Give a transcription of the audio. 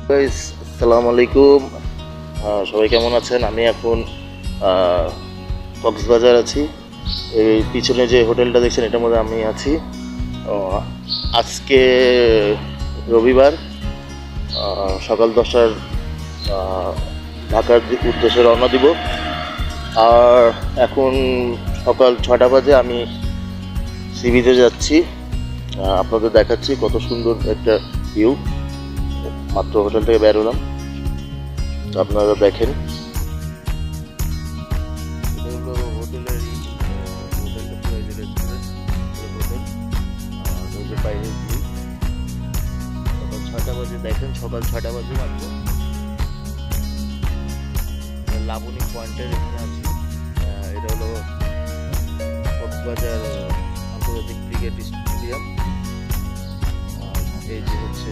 Guys, আসসালামু আলাইকুম। সবাই কেমন আছেন? আমি এখন কক্সবাজার আছি। এই পিছনে যে হোটেলটা দেখছেন এটার মধ্যে আমি আছি। আজকে রবিবার, সকাল 10টার ঢাকার উদ্দেশ্যে রওনা দিব। আর এখন সকাল 6টা বাজে। আমি সি বিচে যাচ্ছি। আপনাদের দেখাচ্ছি কত সুন্দর একটা ভিউ। মাত্র হোটেল থেকে বের হলাম, তো আপনারা দেখেন। এটা হলো হোটেলেরই হোটেলটা পুরো এই যে রেস্টুরেন্ট হোটেল। আর ওই যে বাইরের ভিউ। সকাল 6টা বাজে, দেখেন সকাল 6টা বাজে মাত্র। লাবণী পয়েন্টের এখানে আছি। এটা হলো কক্সবাজার আন্তর্জাতিক ক্রিকেট স্টেডিয়াম। আর এই যে হচ্ছে